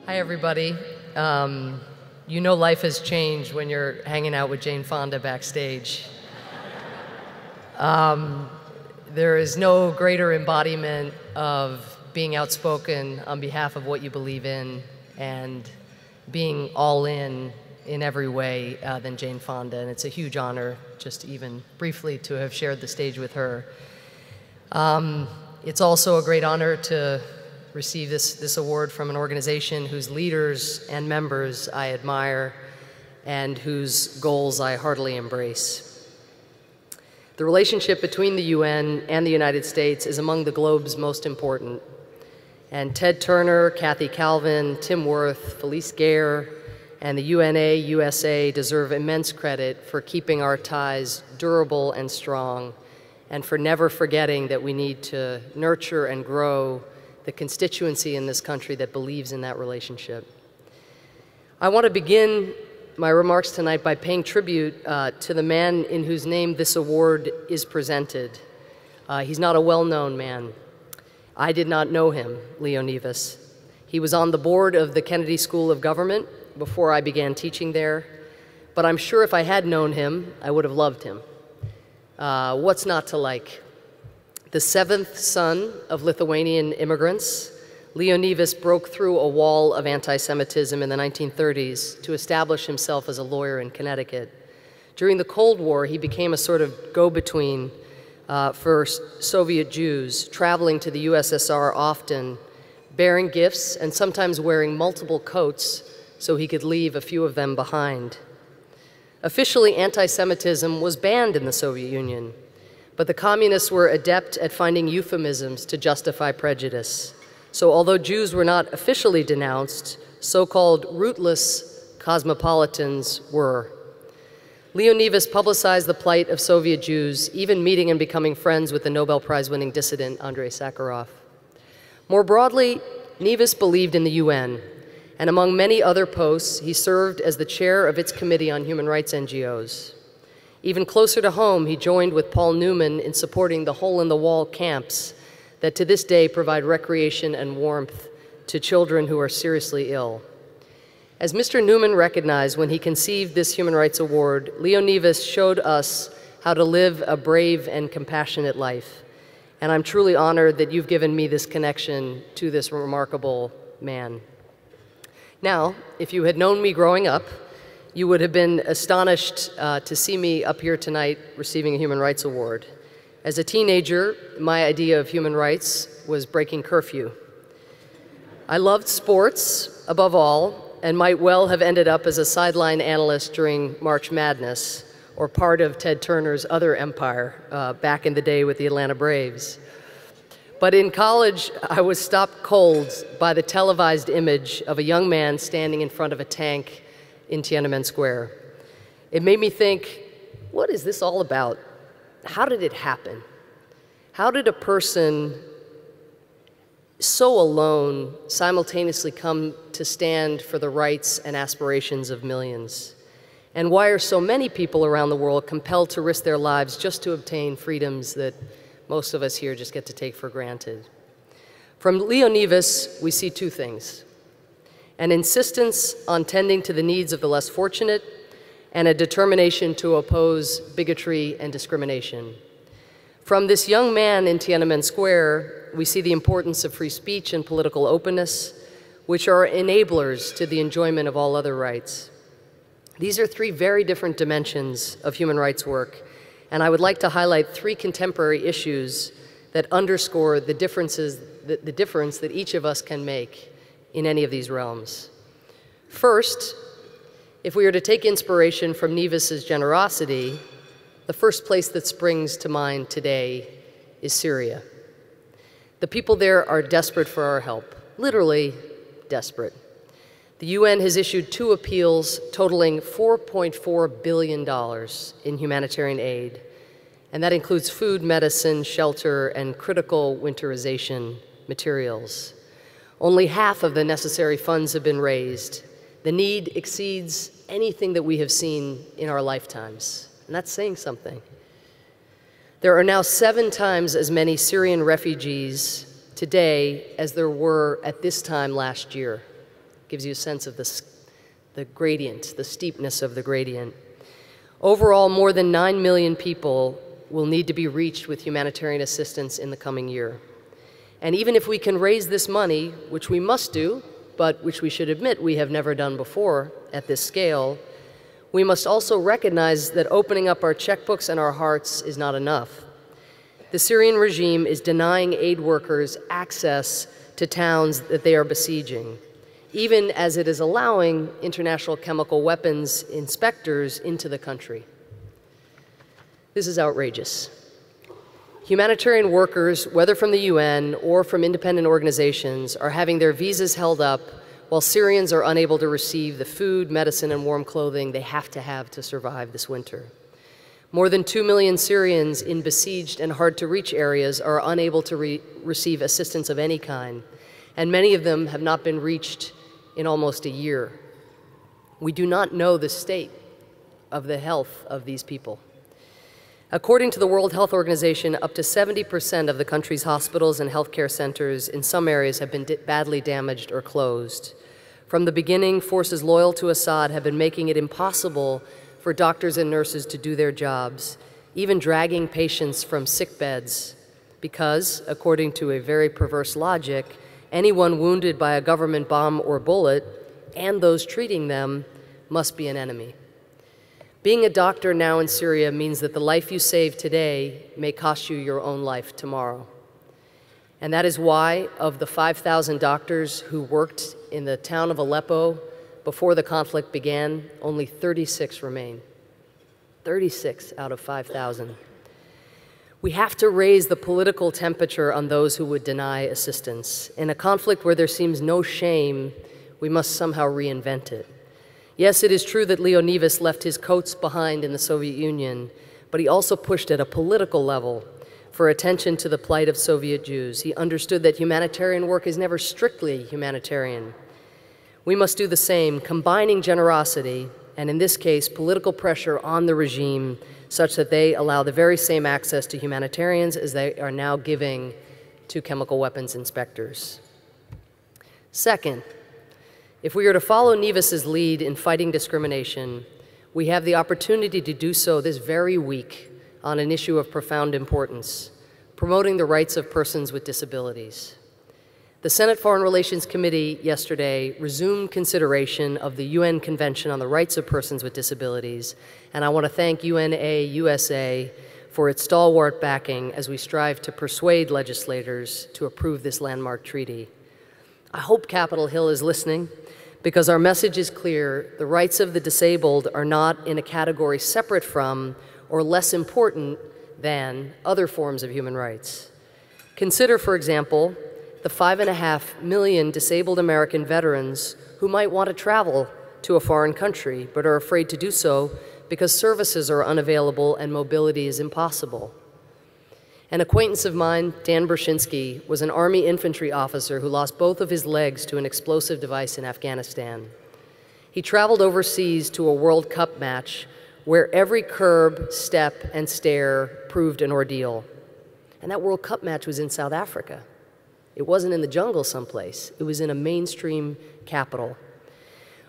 Hi, everybody. You know life has changed when you're hanging out with Jane Fonda backstage. There is no greater embodiment of being outspoken on behalf of what you believe in and being all in every way than Jane Fonda, and it's a huge honor just even briefly to have shared the stage with her. It's also a great honor to receive this award from an organization whose leaders and members I admire and whose goals I heartily embrace. The relationship between the UN and the United States is among the globe's most important. And Ted Turner, Kathy Calvin, Tim Wirth, Felice Gayer, and the UNA USA deserve immense credit for keeping our ties durable and strong, and for never forgetting that we need to nurture and grow the constituency in this country that believes in that relationship. I want to begin my remarks tonight by paying tribute to the man in whose name this award is presented. He's not a well-known man. I did not know him, Leo Nevis. He was on the board of the Kennedy School of Government before I began teaching there, but I'm sure if I had known him, I would have loved him. What's not to like? The seventh son of Lithuanian immigrants, Leo Nevis broke through a wall of anti-Semitism in the 1930s to establish himself as a lawyer in Connecticut. During the Cold War, he became a sort of go-between for Soviet Jews, traveling to the USSR often, bearing gifts and sometimes wearing multiple coats so he could leave a few of them behind. Officially, anti-Semitism was banned in the Soviet Union, but the communists were adept at finding euphemisms to justify prejudice. So although Jews were not officially denounced, so-called rootless cosmopolitans were. Leo Nevis publicized the plight of Soviet Jews, even meeting and becoming friends with the Nobel Prize-winning dissident Andrei Sakharov. More broadly, Nevis believed in the UN, and among many other posts, he served as the chair of its Committee on Human Rights NGOs. Even closer to home, he joined with Paul Newman in supporting the hole-in-the-wall camps that to this day provide recreation and warmth to children who are seriously ill. As Mr. Newman recognized when he conceived this Human Rights Award, Leo Nevis showed us how to live a brave and compassionate life. And I'm truly honored that you've given me this connection to this remarkable man. Now, if you had known me growing up, you would have been astonished to see me up here tonight receiving a Human Rights Award. As a teenager, my idea of human rights was breaking curfew. I loved sports, above all, and might well have ended up as a sideline analyst during March Madness, or part of Ted Turner's other empire back in the day with the Atlanta Braves. But in college, I was stopped cold by the televised image of a young man standing in front of a tank in Tiananmen Square. It made me think, what is this all about? How did it happen? How did a person so alone simultaneously come to stand for the rights and aspirations of millions? And why are so many people around the world compelled to risk their lives just to obtain freedoms that most of us here just get to take for granted? From Leo Nevis, we see two things: an insistence on tending to the needs of the less fortunate, and a determination to oppose bigotry and discrimination. From this young man in Tiananmen Square, we see the importance of free speech and political openness, which are enablers to the enjoyment of all other rights. These are three very different dimensions of human rights work, and I would like to highlight three contemporary issues that underscore the difference that each of us can make in any of these realms. First, if we are to take inspiration from Nevis's generosity, the first place that springs to mind today is Syria. The people there are desperate for our help, literally desperate. The UN has issued 2 appeals totaling $4.4 billion in humanitarian aid, and that includes food, medicine, shelter, and critical winterization materials. Only half of the necessary funds have been raised. The need exceeds anything that we have seen in our lifetimes, and that's saying something. There are now 7 times as many Syrian refugees today as there were at this time last year. Gives you a sense of the gradient, the steepness of the gradient. Overall, more than 9 million people will need to be reached with humanitarian assistance in the coming year. And even if we can raise this money, which we must do, but which we should admit we have never done before at this scale, we must also recognize that opening up our checkbooks and our hearts is not enough. The Syrian regime is denying aid workers access to towns that they are besieging, even as it is allowing international chemical weapons inspectors into the country. This is outrageous. Humanitarian workers, whether from the UN or from independent organizations, are having their visas held up while Syrians are unable to receive the food, medicine, and warm clothing they have to survive this winter. More than 2 million Syrians in besieged and hard-to-reach areas are unable to receive assistance of any kind, and many of them have not been reached in almost a year. We do not know the state of the health of these people. According to the World Health Organization, up to 70% of the country's hospitals and healthcare centers in some areas have been badly damaged or closed. From the beginning, forces loyal to Assad have been making it impossible for doctors and nurses to do their jobs, even dragging patients from sick beds, because, according to a very perverse logic, anyone wounded by a government bomb or bullet, and those treating them, must be an enemy. Being a doctor now in Syria means that the life you save today may cost you your own life tomorrow. And that is why, of the 5,000 doctors who worked in the town of Aleppo before the conflict began, only 36 remain. 36 out of 5,000. We have to raise the political temperature on those who would deny assistance. In a conflict where there seems no shame, we must somehow reinvent it. Yes, it is true that Leonidas left his coats behind in the Soviet Union, but he also pushed at a political level for attention to the plight of Soviet Jews. He understood that humanitarian work is never strictly humanitarian. We must do the same, combining generosity, and in this case, political pressure on the regime such that they allow the very same access to humanitarians as they are now giving to chemical weapons inspectors. Second, if we are to follow Nevis's lead in fighting discrimination, we have the opportunity to do so this very week on an issue of profound importance, promoting the rights of persons with disabilities. The Senate Foreign Relations Committee yesterday resumed consideration of the UN Convention on the Rights of Persons with Disabilities, and I want to thank UNA USA for its stalwart backing as we strive to persuade legislators to approve this landmark treaty. I hope Capitol Hill is listening, because our message is clear: the rights of the disabled are not in a category separate from or less important than other forms of human rights. Consider, for example, the 5.5 million disabled American veterans who might want to travel to a foreign country but are afraid to do so because services are unavailable and mobility is impossible. An acquaintance of mine, Dan Bershinsky, was an Army infantry officer who lost both of his legs to an explosive device in Afghanistan. He traveled overseas to a World Cup match where every curb, step, and stair proved an ordeal. And that World Cup match was in South Africa. It wasn't in the jungle someplace. It was in a mainstream capital.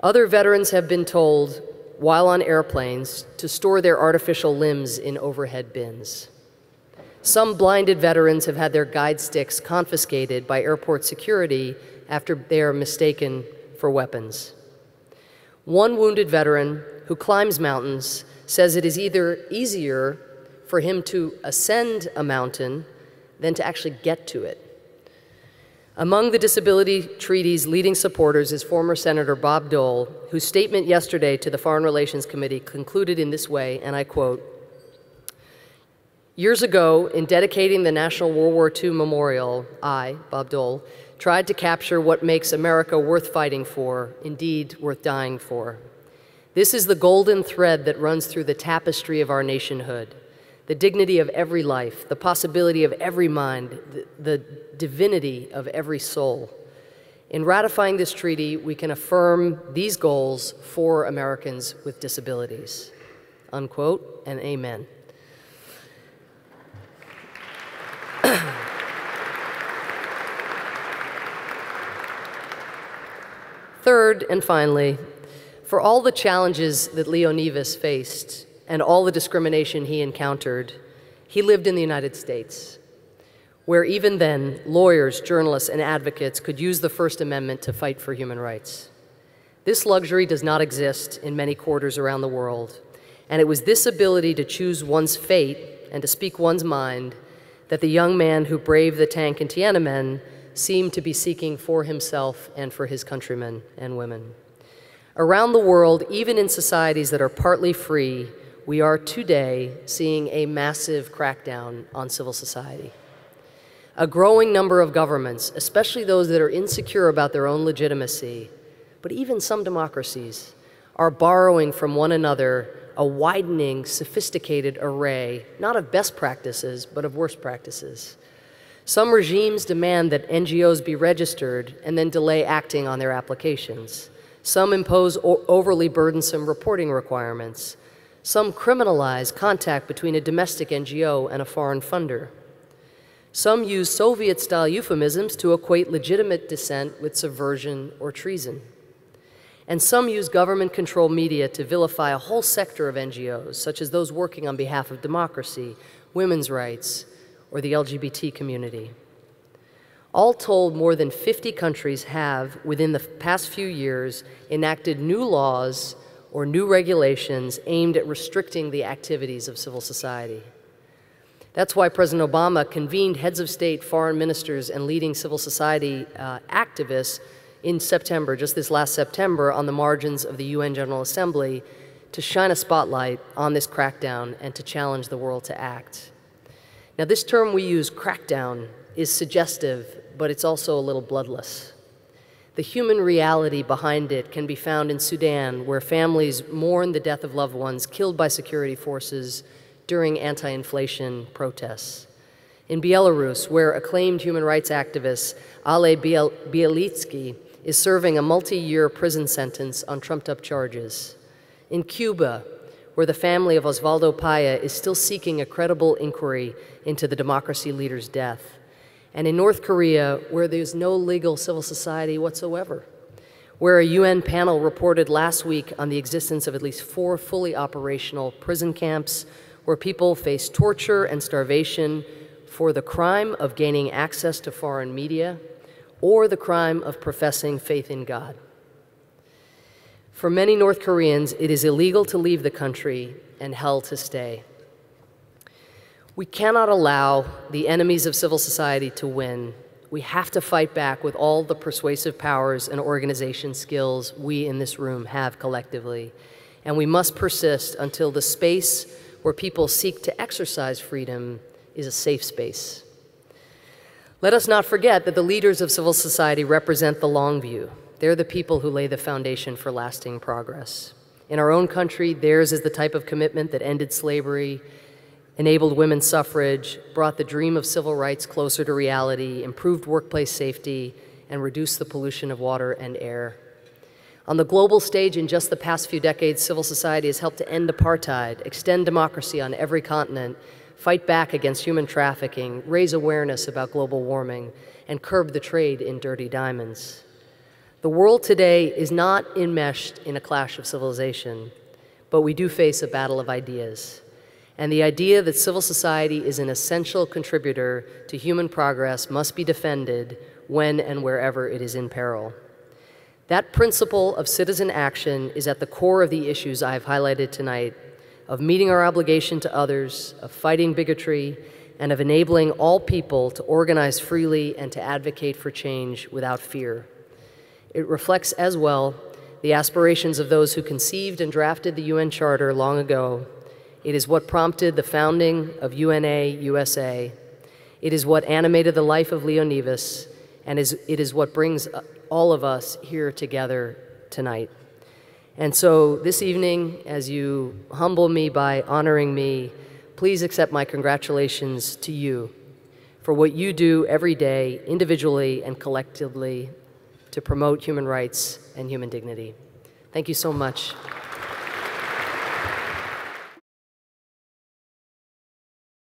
Other veterans have been told, while on airplanes, to store their artificial limbs in overhead bins. Some blinded veterans have had their guide sticks confiscated by airport security after they are mistaken for weapons. One wounded veteran who climbs mountains says it is either easier for him to ascend a mountain than to actually get to it. Among the disability treaty's leading supporters is former Senator Bob Dole, whose statement yesterday to the Foreign Relations Committee concluded in this way, and I quote, "Years ago, in dedicating the National World War II Memorial, I, Bob Dole, tried to capture what makes America worth fighting for, indeed worth dying for. This is the golden thread that runs through the tapestry of our nationhood, the dignity of every life, the possibility of every mind, the divinity of every soul. In ratifying this treaty, we can affirm these goals for Americans with disabilities." Unquote, and amen. Third, and finally, for all the challenges that Leonidas faced and all the discrimination he encountered, he lived in the United States, where even then, lawyers, journalists, and advocates could use the First Amendment to fight for human rights. This luxury does not exist in many quarters around the world, and it was this ability to choose one's fate and to speak one's mind that the young man who braved the tank in Tiananmen seemed to be seeking for himself and for his countrymen and women. Around the world, even in societies that are partly free, we are today seeing a massive crackdown on civil society. A growing number of governments, especially those that are insecure about their own legitimacy, but even some democracies, are borrowing from one another a widening, sophisticated array, not of best practices, but of worst practices. Some regimes demand that NGOs be registered and then delay acting on their applications. Some impose overly burdensome reporting requirements. Some criminalize contact between a domestic NGO and a foreign funder. Some use Soviet-style euphemisms to equate legitimate dissent with subversion or treason. And some use government-controlled media to vilify a whole sector of NGOs, such as those working on behalf of democracy, women's rights, or the LGBT community. All told, more than 50 countries have, within the past few years, enacted new laws or new regulations aimed at restricting the activities of civil society. That's why President Obama convened heads of state, foreign ministers, and leading civil society activists in September, just this last September, on the margins of the UN General Assembly to shine a spotlight on this crackdown and to challenge the world to act. Now, this term we use, crackdown, is suggestive, but it's also a little bloodless. The human reality behind it can be found in Sudan, where families mourn the death of loved ones killed by security forces during anti-inflation protests. In Belarus, where acclaimed human rights activist Ale Bialitsky is serving a multi-year prison sentence on trumped-up charges. In Cuba, where the family of Osvaldo Paya is still seeking a credible inquiry into the democracy leader's death. And in North Korea, where there's no legal civil society whatsoever, where a UN panel reported last week on the existence of at least 4 fully operational prison camps where people face torture and starvation for the crime of gaining access to foreign media or the crime of professing faith in God. For many North Koreans, it is illegal to leave the country and hell to stay. We cannot allow the enemies of civil society to win. We have to fight back with all the persuasive powers and organization skills we in this room have collectively. And we must persist until the space where people seek to exercise freedom is a safe space. Let us not forget that the leaders of civil society represent the long view. They're the people who lay the foundation for lasting progress. In our own country, theirs is the type of commitment that ended slavery, enabled women's suffrage, brought the dream of civil rights closer to reality, improved workplace safety, and reduced the pollution of water and air. On the global stage, in just the past few decades, civil society has helped to end apartheid, extend democracy on every continent, fight back against human trafficking, raise awareness about global warming, and curb the trade in dirty diamonds. The world today is not enmeshed in a clash of civilization, but we do face a battle of ideas. And the idea that civil society is an essential contributor to human progress must be defended when and wherever it is in peril. That principle of citizen action is at the core of the issues I have highlighted tonight, of meeting our obligation to others, of fighting bigotry, and of enabling all people to organize freely and to advocate for change without fear. It reflects as well the aspirations of those who conceived and drafted the UN Charter long ago. It is what prompted the founding of UNA USA. It is what animated the life of Leonidas, and it is what brings all of us here together tonight. And so this evening, as you humble me by honoring me, please accept my congratulations to you for what you do every day, individually and collectively, to promote human rights and human dignity. Thank you so much.